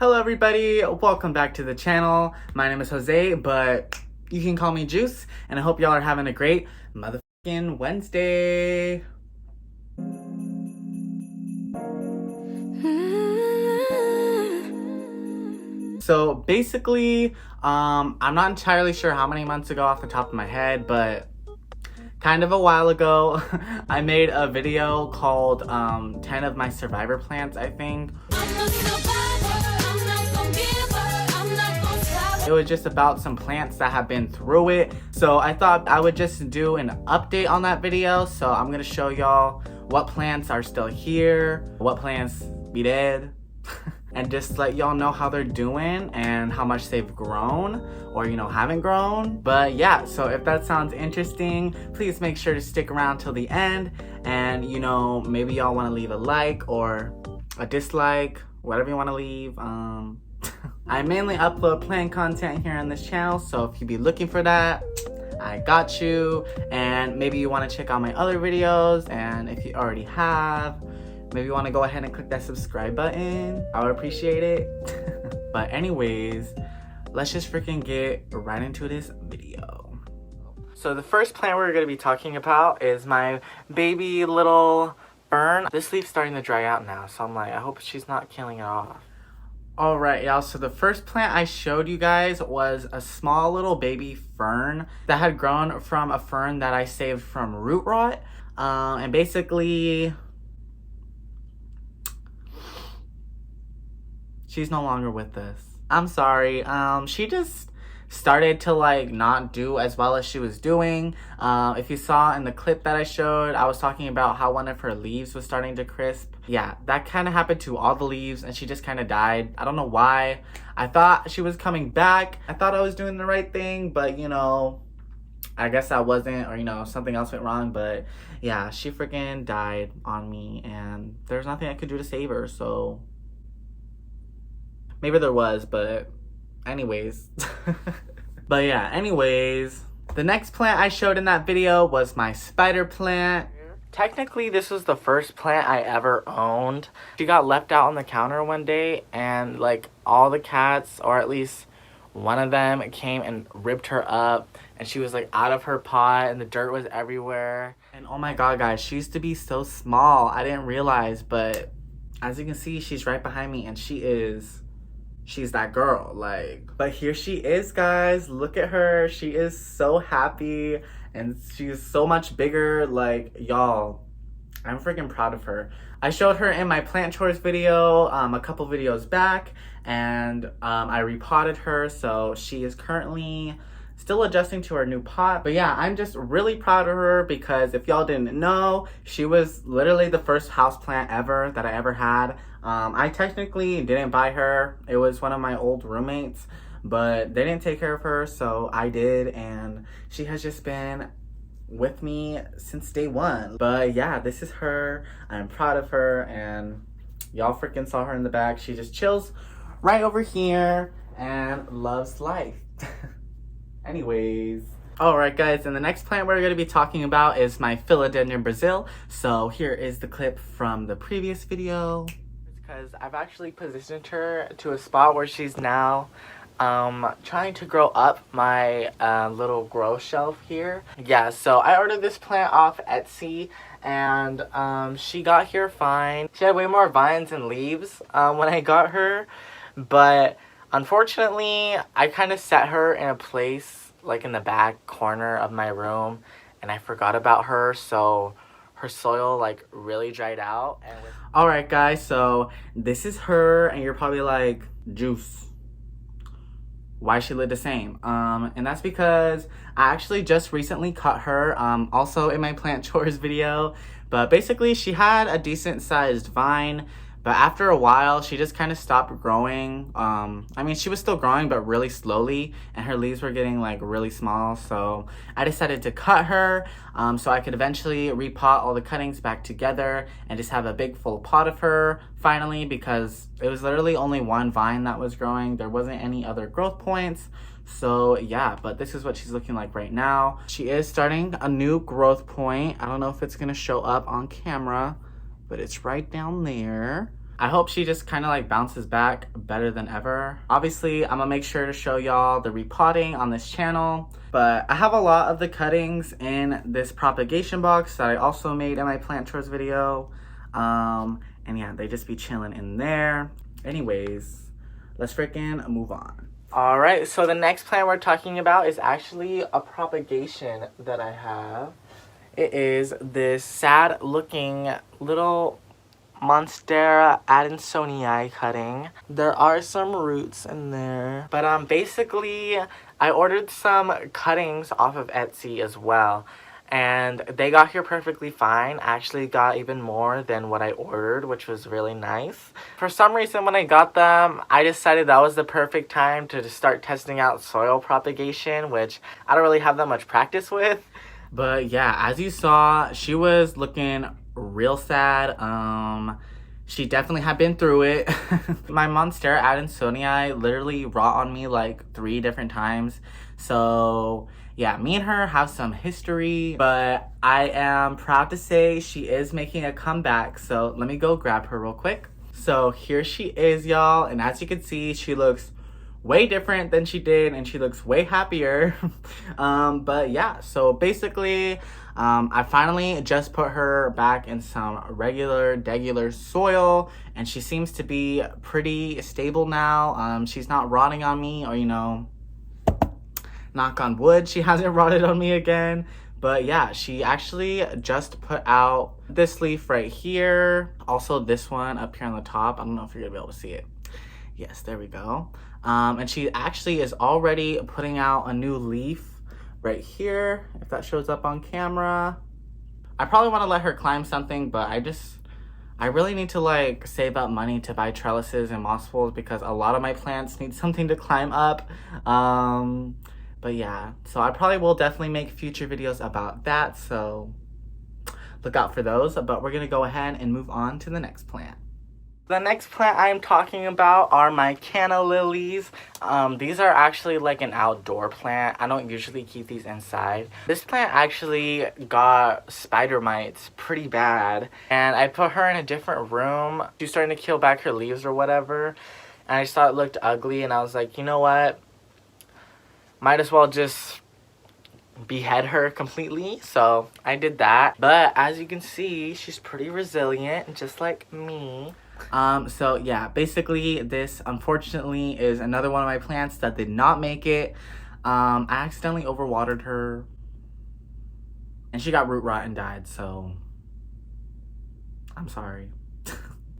Hello everybody, welcome back to the channel. My name is Jose, but you can call me Juice, and I hope y'all are having a great motherfucking Wednesday. So basically, I'm not entirely sure how many months ago off the top of my head, but kind of a while ago, I made a video called 10 of my survivor plants, I think. It was just about some plants that have been through it. So I thought I would just do an update on that video. So I'm gonna show y'all what plants are still here, what plants be dead, and just let y'all know how they're doing and how much they've grown or, you know, haven't grown. But yeah, so if that sounds interesting, please make sure to stick around till the end. And, you know, maybe y'all wanna leave a like or a dislike, whatever you wanna leave. I mainly upload plant content here on this channel, so if you be looking for that, I got you. And maybe you want to check out my other videos, and if you already have, maybe you want to go ahead and click that subscribe button. I would appreciate it. But anyways, let's just freaking get right into this video. So the first plant we're going to be talking about is my baby little Fern. This leaf's starting to dry out now, so I'm like, I hope she's not killing it off. Alright y'all, so the first plant I showed you guys was a small little baby fern that had grown from a fern that I saved from root rot. And basically, she's no longer with us. I'm sorry. She just started to like not do as well as she was doing. If you saw in the clip that I showed, I was talking about how one of her leaves was starting to crisp. Yeah, that kind of happened to all the leaves, and she just kind of died. I don't know why. I thought she was coming back. I thought I was doing the right thing, but you know, I guess I wasn't, or you know, something else went wrong. But yeah, she freaking died on me, and there's nothing I could do to save her. So maybe there was, but anyways. But yeah, anyways, the next plant I showed in that video was my spider plant. Technically, this was the first plant I ever owned. She got left out on the counter one day, and like all the cats, or at least one of them, came and ripped her up, and she was like out of her pot and the dirt was everywhere. And oh my god guys, she used to be so small. I didn't realize, but as you can see, she's right behind me, and she's that girl, like. But here she is, guys. Look at her. She is so happy, and she's so much bigger. Like, y'all, I'm freaking proud of her. I showed her in my plant chores video a couple videos back, and I repotted her, so she is currently still adjusting to her new pot. But yeah, I'm just really proud of her, because if y'all didn't know, she was literally the first houseplant ever that I ever had. I technically didn't buy her. It was one of my old roommates, but they didn't take care of her, so I did, and she has just been with me since day one. But yeah, this is her. I'm proud of her, and y'all freaking saw her in the back. She just chills right over here and loves life. Anyways, alright guys, and the next plant we're going to be talking about is my Philodendron Brazil. So here is the clip from the previous video. Because I've actually positioned her to a spot where she's now trying to grow up my little grow shelf here. Yeah, so I ordered this plant off Etsy, and she got here fine. She had way more vines and leaves when I got her, but unfortunately I kind of set her in a place like in the back corner of my room, and I forgot about her, so her soil like really dried out. And alright guys, so this is her, and you're probably like, Juice, why she look the same? And that's because I actually just recently cut her, also in my plant chores video. But basically, she had a decent sized vine, but after a while she just kind of stopped growing. I mean, she was still growing, but really slowly, and her leaves were getting like really small. So I decided to cut her, so I could eventually repot all the cuttings back together and just have a big full pot of her finally, because it was literally only one vine that was growing. There wasn't any other growth points. So yeah, but this is what she's looking like right now. She is starting a new growth point. I don't know if it's gonna show up on camera, but it's right down there. I hope she just kind of like bounces back better than ever. Obviously, I'm gonna make sure to show y'all the repotting on this channel, but I have a lot of the cuttings in this propagation box that I also made in my plant tours video. And yeah, they just be chilling in there. Anyways, let's freaking move on. All right, so the next plant we're talking about is actually a propagation that I have. It is this sad looking little Monstera Sonia cutting. There are some roots in there, but basically I ordered some cuttings off of Etsy as well, and they got here perfectly fine. I actually got even more than what I ordered, which was really nice. For some reason, when I got them, I decided that was the perfect time to start testing out soil propagation, which I don't really have that much practice with. But yeah, as you saw, she was looking real sad. She definitely had been through it. My Monstera Sonia literally wrought on me like 3 different times. So yeah, me and her have some history, but I am proud to say she is making a comeback. So let me go grab her real quick. So here she is, y'all, and as you can see, she looks way different than she did, and she looks way happier. But yeah, so basically I finally just put her back in some regular soil, and she seems to be pretty stable now. She's not rotting on me, or, you know, knock on wood, she hasn't rotted on me again. But yeah, she actually just put out this leaf right here, also this one up here on the top. I don't know if you're gonna be able to see it. Yes, there we go. And she actually is already putting out a new leaf right here, if that shows up on camera. I probably want to let her climb something, but I really need to like save up money to buy trellises and moss pools, because a lot of my plants need something to climb up. But yeah, so I probably will definitely make future videos about that, so look out for those. But we're gonna go ahead and move on to the next plant. The next plant I'm talking about are my Canna Lilies. These are actually like an outdoor plant. I don't usually keep these inside. This plant actually got spider mites pretty bad, and I put her in a different room. She was starting to peel back her leaves or whatever, and I just thought it looked ugly, and I was like, you know what? Might as well just behead her completely. So I did that. But as you can see, she's pretty resilient, just like me. So yeah, basically this unfortunately is another one of my plants that did not make it. I accidentally overwatered her, and she got root rot and died, so I'm sorry.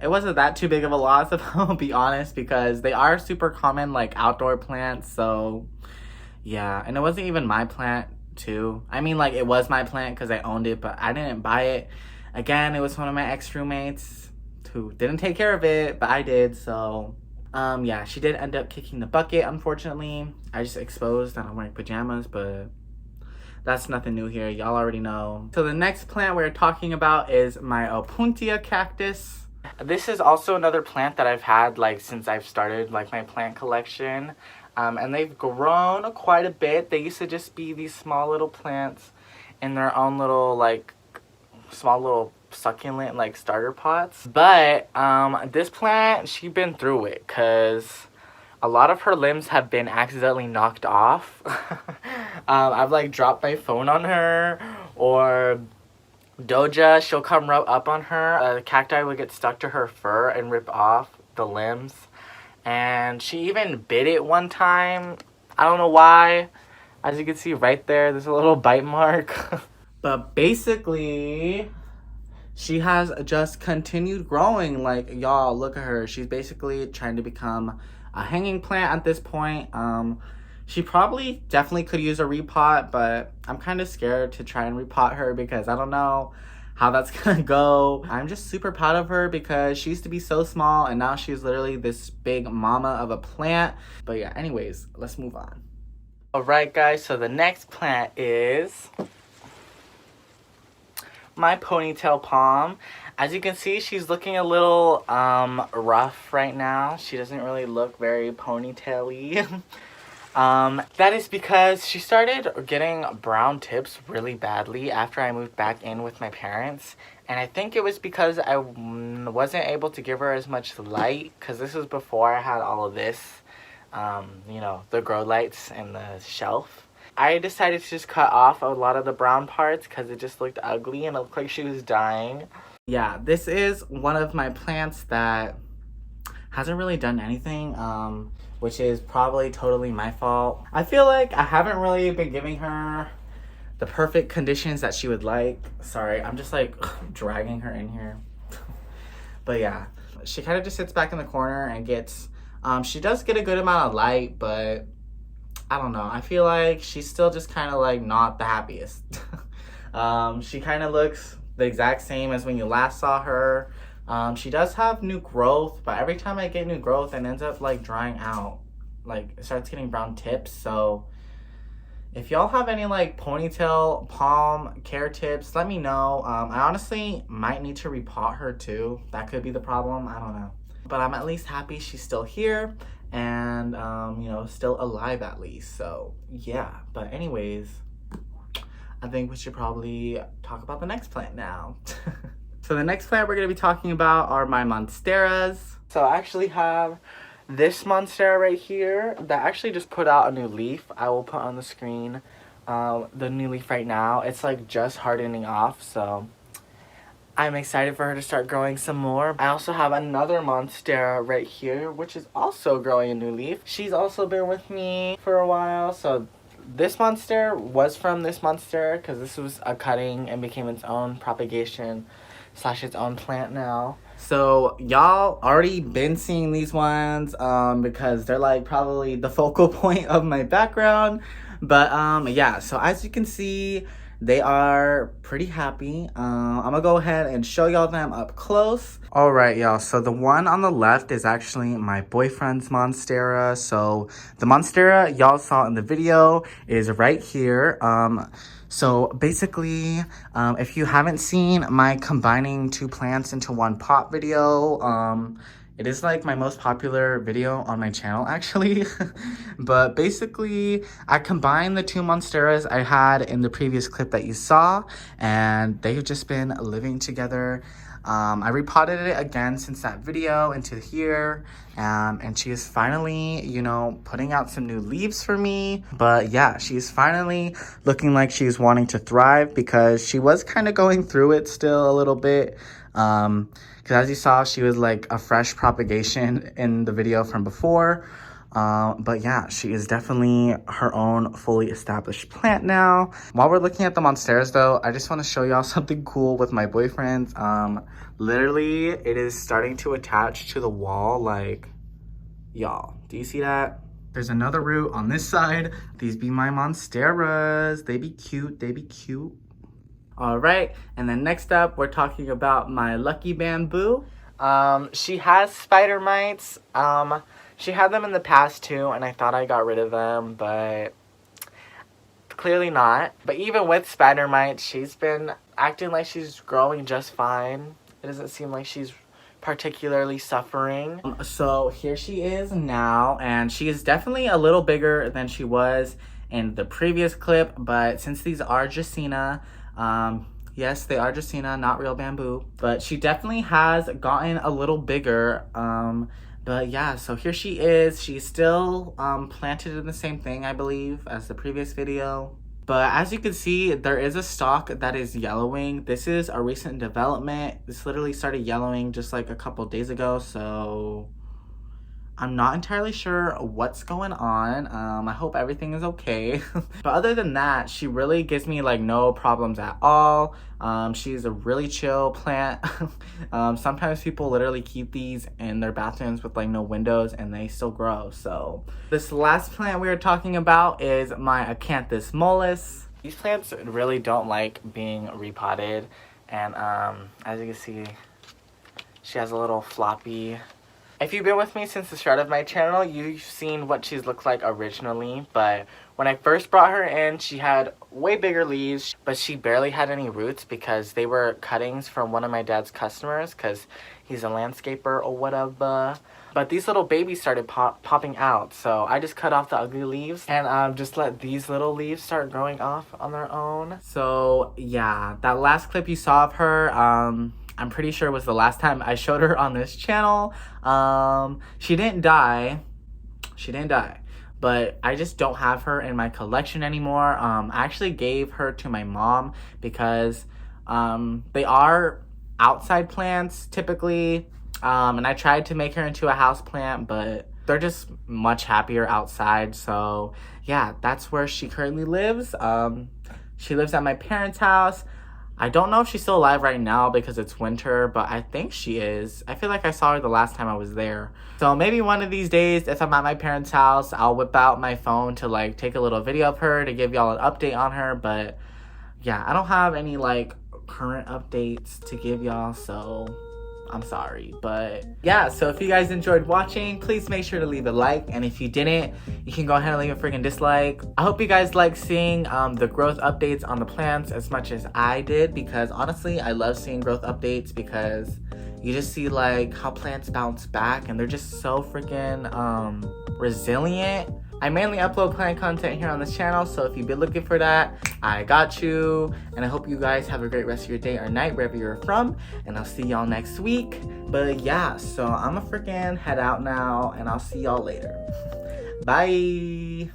It wasn't that too big of a loss, if I'll be honest, because they are super common like outdoor plants. So yeah, and it wasn't even my plant too. I mean, like, it was my plant because I owned it, but I didn't buy it. Again, it was one of my ex-roommates who didn't take care of it, but I did. So yeah, she did end up kicking the bucket, unfortunately. I just exposed that I'm wearing pajamas, but that's nothing new here. Y'all already know. So the next plant we're talking about is my Opuntia cactus. This is also another plant that I've had like since I've started like my plant collection. And they've grown quite a bit. They used to just be these small little plants in their own little like small little succulent like starter pots. But this plant, she's been through it, because a lot of her limbs have been accidentally knocked off. I've like dropped my phone on her, or Doja, she'll come rub up on her. The cacti would get stuck to her fur and rip off the limbs. And she even bit it one time. I don't know why. As you can see right there, there's a little bite mark. But basically, she has just continued growing. Like, y'all, look at her. She's basically trying to become a hanging plant at this point. She probably definitely could use a repot, but I'm kind of scared to try and repot her because I don't know how that's gonna go. I'm just super proud of her because she used to be so small, and now she's literally this big mama of a plant. But yeah, anyways, let's move on. All right, guys, so the next plant is my Ponytail Palm. As you can see, she's looking a little rough right now. She doesn't really look very ponytail-y. That is because she started getting brown tips really badly after I moved back in with my parents. And I think it was because I wasn't able to give her as much light, because this was before I had all of this, you know, the grow lights and the shelf. I decided to just cut off a lot of the brown parts because it just looked ugly and it looked like she was dying. Yeah, this is one of my plants that hasn't really done anything, which is probably totally my fault. I feel like I haven't really been giving her the perfect conditions that she would like. Sorry, I'm just like dragging her in here. But yeah, she kind of just sits back in the corner and gets, she does get a good amount of light, but I don't know. I feel like she's still just kind of like not the happiest. She kind of looks the exact same as when you last saw her. She does have new growth, but every time I get new growth, it ends up like drying out. Like it starts getting brown tips. So if y'all have any like ponytail palm care tips, let me know. I honestly might need to repot her too. That could be the problem. I don't know. But I'm at least happy she's still here and you know, still alive at least. So yeah, but anyways, I think we should probably talk about the next plant now. So the next plant we're going to be talking about are my monsteras. So I actually have this monstera right here that actually just put out a new leaf. I will put on the screen the new leaf right now. It's like just hardening off, so I'm excited for her to start growing some more. I also have another monstera right here, which is also growing a new leaf. She's also been with me for a while, so this monstera was from this monstera because this was a cutting and became its own propagation / its own plant now. So y'all already been seeing these ones because they're like probably the focal point of my background. But yeah, so as you can see, they are pretty happy. I'm gonna go ahead and show y'all them up close. All right, y'all. So the one on the left is actually my boyfriend's monstera. So the monstera y'all saw in the video is right here. So basically, if you haven't seen my combining two plants into one pot video, it is like my most popular video on my channel actually. But basically, I combined the two monsteras I had in the previous clip that you saw, and they've just been living together. I repotted it again since that video into here, and she is finally, you know, putting out some new leaves for me. But yeah, she's finally looking like she's wanting to thrive because she was kind of going through it still a little bit. Because as you saw, she was like a fresh propagation in the video from before. But yeah, she is definitely her own fully established plant now. While we're looking at the monsteras though, I just want to show y'all something cool with my boyfriend's. Literally, it is starting to attach to the wall, like, y'all, do you see that? There's another root on this side. These be my monsteras. They be cute, they be cute. All right, and then next up, we're talking about my lucky bamboo. She has spider mites. She had them in the past too, and I thought I got rid of them, but clearly not. But even with spider mites, she's been acting like she's growing just fine. It doesn't seem like she's particularly suffering. So here she is now, and she is definitely a little bigger than she was in the previous clip, but since these are Dracaena, yes, they are Dracaena, not real bamboo, but she definitely has gotten a little bigger. But yeah, so here she is. She's still planted in the same thing, I believe, as the previous video. But as you can see, there is a stalk that is yellowing. This is a recent development. This literally started yellowing just like a couple days ago, so I'm not entirely sure what's going on. I hope everything is okay. But other than that, she really gives me like no problems at all. She's a really chill plant. Sometimes people literally keep these in their bathrooms with like no windows and they still grow. So this last plant we are talking about is my Acanthus Mole. These plants really don't like being repotted. And as you can see, she has a little floppy. If you've been with me since the start of my channel, you've seen what she's looked like originally, but when I first brought her in, she had way bigger leaves, but she barely had any roots because they were cuttings from one of my dad's customers because he's a landscaper or whatever. but these little babies started popping out. So I just cut off the ugly leaves and just let these little leaves start growing off on their own. So yeah, that last clip you saw of her, I'm pretty sure was the last time I showed her on this channel. She didn't die. She didn't die. But I just don't have her in my collection anymore. I actually gave her to my mom because they are outside plants typically. And I tried to make her into a house plant, but they're just much happier outside. So yeah, that's where she currently lives. She lives at my parents' house. I don't know if she's still alive right now because it's winter, but I think she is. I feel like I saw her the last time I was there. So maybe one of these days, if I'm at my parents' house, I'll whip out my phone to like take a little video of her to give y'all an update on her. But yeah, I don't have any like current updates to give y'all, so I'm sorry. But yeah, so if you guys enjoyed watching, please make sure to leave a like, and if you didn't, you can go ahead and leave a freaking dislike. I hope you guys like seeing the growth updates on the plants as much as I did, because honestly I love seeing growth updates because you just see like how plants bounce back and they're just so freaking resilient. I mainly upload plant content here on this channel, so if you've been looking for that, I got you. And I hope you guys have a great rest of your day or night, wherever you're from. And I'll see y'all next week. But yeah, so I'm gonna freaking head out now, and I'll see y'all later. Bye!